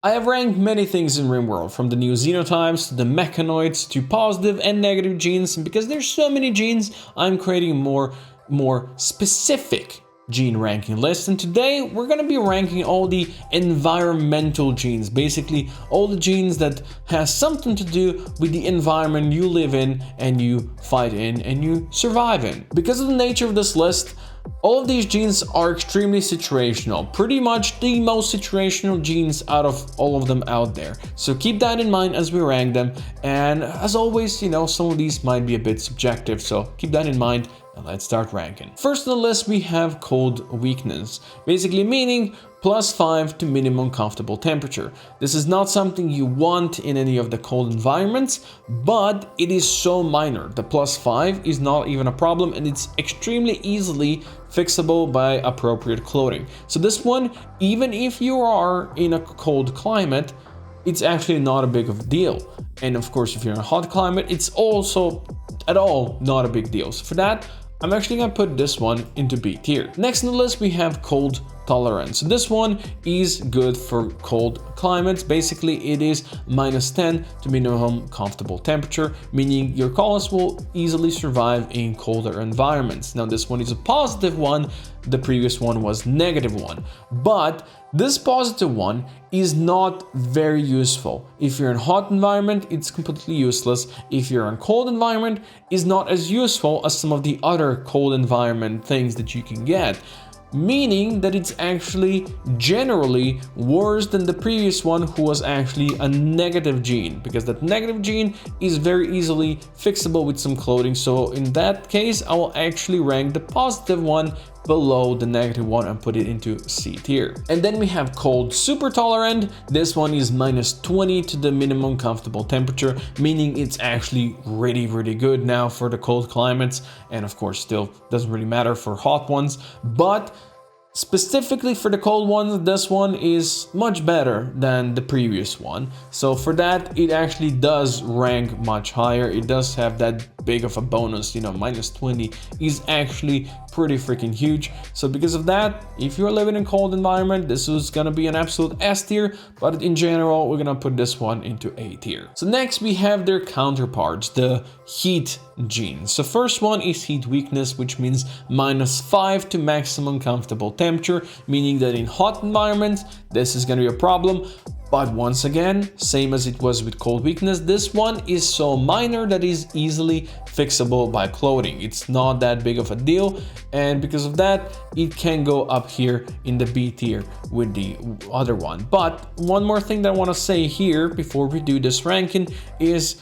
I have ranked many things in RimWorld, from the new xenotypes to the mechanoids to positive and negative genes, and because there's so many genes, I'm creating more specific gene ranking list, and today we're going to be ranking all the environmental genes, basically all the genes that has something to do with the environment you live in and you fight in and you survive in. Because of the nature of this list, all of these genes are extremely situational, pretty much the most situational genes out of all of them out there. So keep that in mind as we rank them, and as always, you know, some of these might be a bit subjective, so keep that in mind. Let's start ranking. First on the list we have cold weakness, basically meaning +5 to minimum comfortable temperature. This is not something you want in any of the cold environments, but it is so minor. The +5 is not even a problem, and it's extremely easily fixable by appropriate clothing. So this one, even if you are in a cold climate, it's actually not a big of a deal. And of course, if you're in a hot climate, it's also at all not a big deal. So for that, I'm actually gonna put this one into B tier. Next on the list, we have cold tolerance. So this one is good for cold climates. Basically, it is -10 to minimum comfortable temperature, meaning your colonists will easily survive in colder environments. Now, this one is a positive one. The previous one was -1, but this positive one is not very useful. If you're in a hot environment, it's completely useless. If you're in a cold environment, it's not as useful as some of the other cold environment things that you can get. Meaning that it's actually generally worse than the previous one, who was actually a negative gene, because that negative gene is very easily fixable with some clothing. So in that case, I will actually rank the positive one below the negative one and put it into C tier. And then we have cold super tolerant. This one is -20 to the minimum comfortable temperature, meaning it's actually really good now for the cold climates, and of course still doesn't really matter for hot ones, but specifically for the cold ones, this one is much better than the previous one. So for that, it actually does rank much higher. It does have that big of a bonus, you know, -20 is actually pretty freaking huge. So because of that, if you're living in a cold environment, this is gonna be an absolute S tier, but in general, we're gonna put this one into A tier. So next we have their counterparts, the heat genes. So first one is heat weakness, which means -5 to maximum comfortable temperature, meaning that in hot environments, this is gonna be a problem. But once again, same as it was with cold weakness, this one is so minor that is easily fixable by clothing. It's not that big of a deal, and because of that, it can go up here in the B tier with the other one. But one more thing that I want to say here before we do this ranking is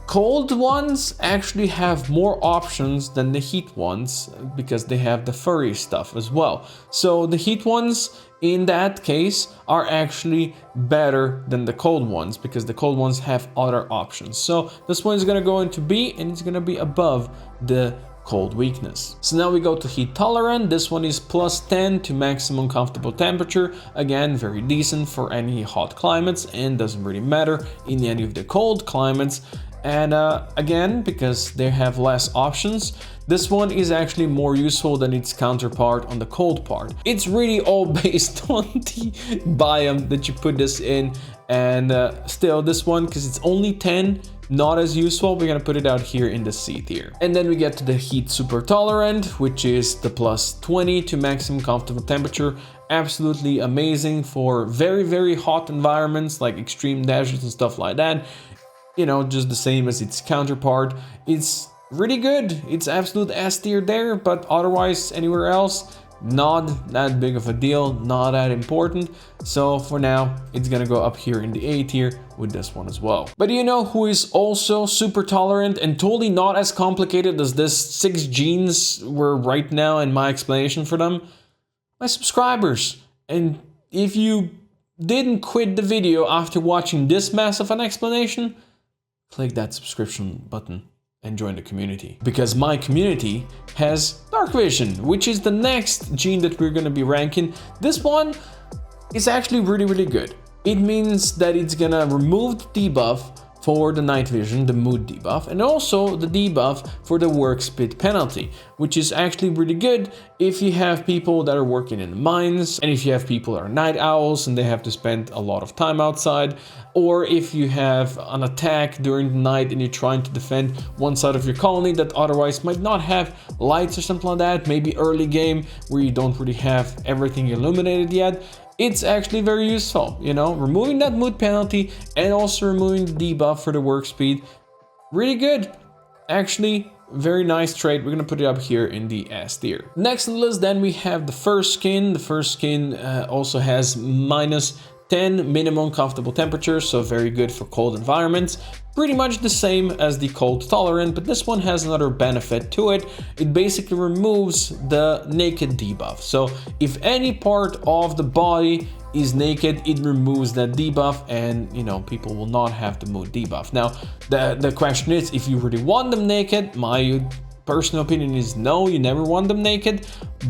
cold ones actually have more options than the heat ones, because they have the furry stuff as well. So the heat ones in that case are actually better than the cold ones, because the cold ones have other options. So this one is going to go into B, and it's going to be above the cold weakness. So now we go to heat tolerant. This one is +10 to maximum comfortable temperature. Again, very decent for any hot climates, and doesn't really matter in any of the cold climates. And again, because they have less options, this one is actually more useful than its counterpart on the cold part. It's really all based on the biome that you put this in, and still this one, because it's only 10, not as useful, we're gonna put it out here in the C tier. And then we get to the heat super tolerant, which is the +20 to maximum comfortable temperature. Absolutely amazing for very hot environments like extreme deserts and stuff like that. You know, just the same as its counterpart. It's really good. It's absolute S tier there, but otherwise anywhere else, not that big of a deal, not that important. So for now, it's gonna go up here in the A tier with this one as well. But you know who is also super tolerant and totally not as complicated as this 6 genes were right now in my explanation for them? My subscribers. And if you didn't quit the video after watching this mess of an explanation, click that subscription button and join the community, because my community has dark vision, which is the next gene that we're going to be ranking. This one is actually really good. It means that it's gonna remove the debuff for the night vision, the mood debuff, and also the debuff for the work speed penalty, which is actually really good if you have people that are working in the mines, and if you have people that are night owls and they have to spend a lot of time outside, or if you have an attack during the night and you're trying to defend one side of your colony that otherwise might not have lights or something like that, maybe early game where you don't really have everything illuminated yet. It's actually very useful, you know, removing that mood penalty and also removing the debuff for the work speed. Really good. Actually, very nice trait. We're gonna put it up here in the S tier. Next on the list, then we have the first skin. The first skin also has -10 minimum comfortable temperature, so very good for cold environments. Pretty much the same as the cold tolerant, but this one has another benefit to it. It basically removes the naked debuff. So if any part of the body is naked, it removes that debuff, and you know, people will not have the mood debuff. Now the question is, if you really want them naked, my personal opinion is no, you never want them naked,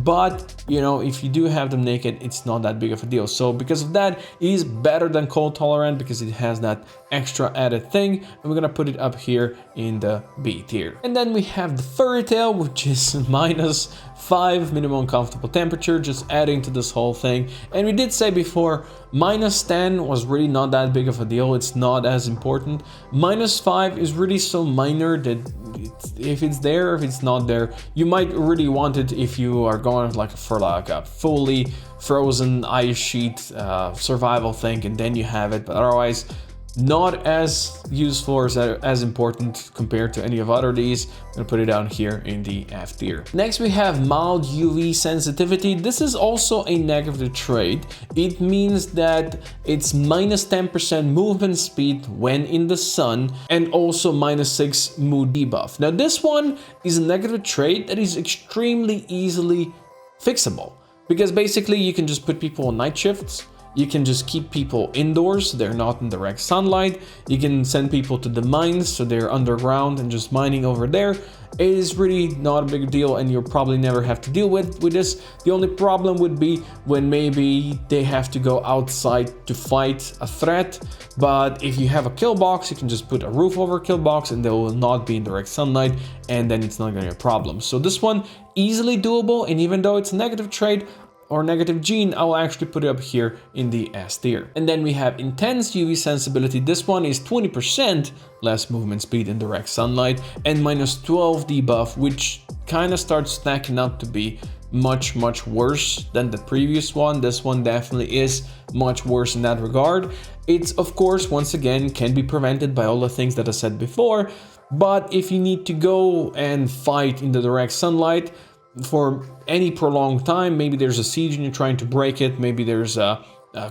but you know, if you do have them naked, it's not that big of a deal. So because of that, it is better than cold tolerant because it has that extra added thing, and we're gonna put it up here in the B tier. And then we have the furry tail, which is -5 minimum comfortable temperature, just adding to this whole thing. And we did say before, -10 was really not that big of a deal. It's not as important. -5 is really so minor that if it's there, if it's not there, you might really want it if you are going for like a fully frozen ice sheet survival thing, and then you have it. But otherwise, not as useful or as important compared to any of other these. I'm gonna put it down here in the F tier. Next we have mild UV sensitivity. This is also a negative trait. It means that it's -10% movement speed when in the sun, and also -6 mood debuff. Now this one is a negative trait that is extremely easily fixable, because basically you can just put people on night shifts. You can just keep people indoors, so they're not in direct sunlight. You can send people to the mines, so they're underground and just mining over there. It is really not a big deal, and you'll probably never have to deal with this. The only problem would be when maybe they have to go outside to fight a threat. But if you have a kill box, you can just put a roof over a kill box and they will not be in direct sunlight, and then it's not gonna be a problem. So this one, easily doable, and even though it's a negative trait, or negative gene, I will actually put it up here in the S tier. And then we have intense UV sensibility. This one is 20% less movement speed in direct sunlight and -12 debuff, which kind of starts stacking up to be much worse than the previous one. This one definitely is much worse in that regard. It's, of course, once again, can be prevented by all the things that I said before, but if you need to go and fight in the direct sunlight for any prolonged time, maybe there's a siege and you're trying to break it, maybe there's a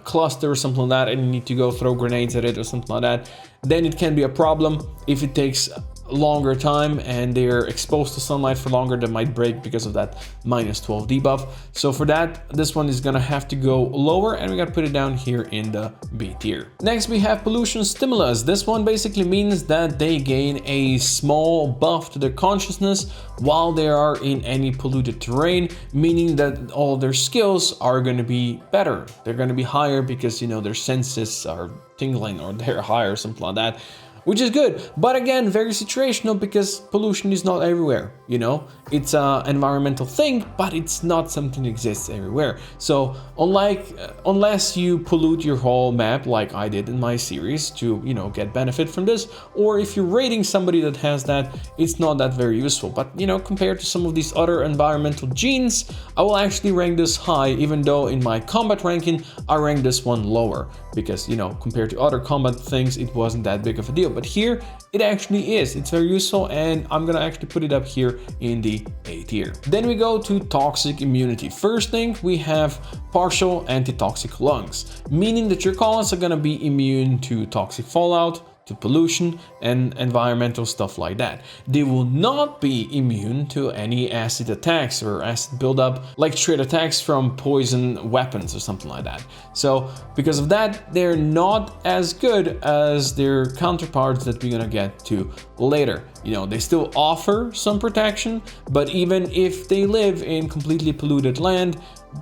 cluster or something like that and you need to go throw grenades at it or something like that, then it can be a problem. If it takes longer time and they're exposed to sunlight for longer, they might break because of that -12 debuff. So for that, this one is gonna have to go lower, and we gotta put it down here in the B tier. Next we have pollution stimulus. This one basically means that they gain a small buff to their consciousness while they are in any polluted terrain, meaning that all their skills are gonna be better. They're gonna be higher because, you know, their senses are tingling or they're higher or something like that, which is good. But again, very situational because pollution is not everywhere, you know? It's an environmental thing, but it's not something that exists everywhere. So unless you pollute your whole map like I did in my series to, you know, get benefit from this, or if you're raiding somebody that has that, it's not that very useful. But, you know, compared to some of these other environmental genes, I will actually rank this high, even though in my combat ranking, I rank this one lower because, you know, compared to other combat things, it wasn't that big of a deal. But here it actually is. It's very useful, and I'm gonna actually put it up here in the A tier. Then we go to toxic immunity. First thing, we have partial antitoxic lungs, meaning that your colonists are gonna be immune to toxic fallout, to pollution and environmental stuff like that. They will not be immune to any acid attacks or acid buildup, like straight attacks from poison weapons or something like that. So because of that, they're not as good as their counterparts that we're gonna get to later. You know, they still offer some protection, but even if they live in completely polluted land,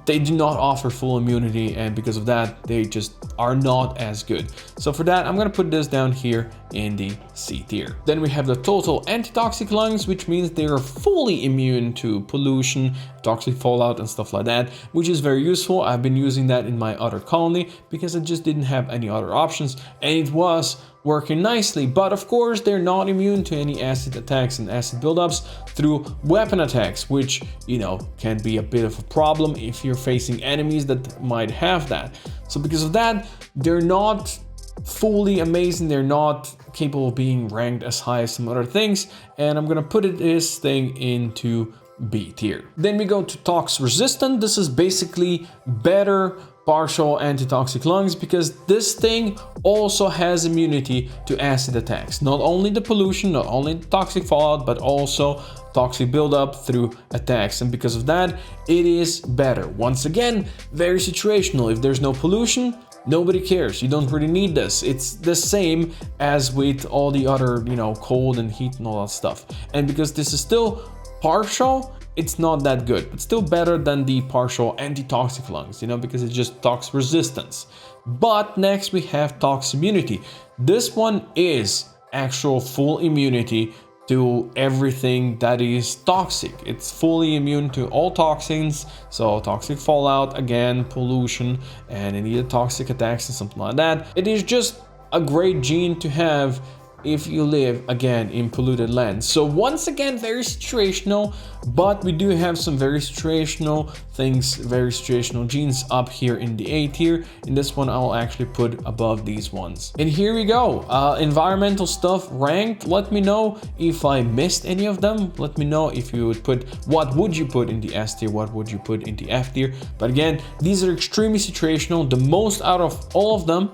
they do not offer full immunity, and because of that, they just are not as good. So for that, I'm gonna put this down here in the C tier. Then we have the total antitoxic lungs, which means they are fully immune to pollution, toxic fallout and stuff like that, which is very useful. I've been using that in my other colony because I just didn't have any other options, and it was working nicely. But of course, they're not immune to any acid attacks and acid buildups through weapon attacks, which, you know, can be a bit of a problem if you're facing enemies that might have that. So because of that, they're not fully amazing. They're not capable of being ranked as high as some other things, and I'm gonna put this thing into B tier. Then we go to tox resistant. This is basically better partial antitoxic lungs, because this thing also has immunity to acid attacks. Not only the pollution, not only the toxic fallout, but also toxic buildup through attacks. And because of that, it is better. Once again, very situational. If there's no pollution, nobody cares. You don't really need this. It's the same as with all the other, you know, cold and heat and all that stuff. And because this is still partial, it's not that good. It's still better than the partial antitoxic lungs, you know, because it's just tox resistance. But next we have tox immunity. This one is actual full immunity to everything that is toxic. It's fully immune to all toxins, so toxic fallout, again, pollution, and any toxic attacks and something like that. It is just a great gene to have if you live, again, in polluted lands. So once again, very situational, but we do have some very situational things, very situational genes up here in the A tier. In this one, I'll actually put above these ones. And here we go, environmental stuff ranked. Let me know if I missed any of them. Let me know if you would put, what would you put in the S tier, what would you put in the F tier. But again, these are extremely situational, the most out of all of them,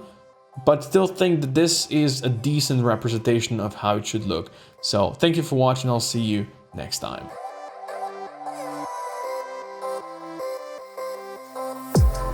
but still think that this is a decent representation of how it should look. So thank you for watching. I'll see you next time.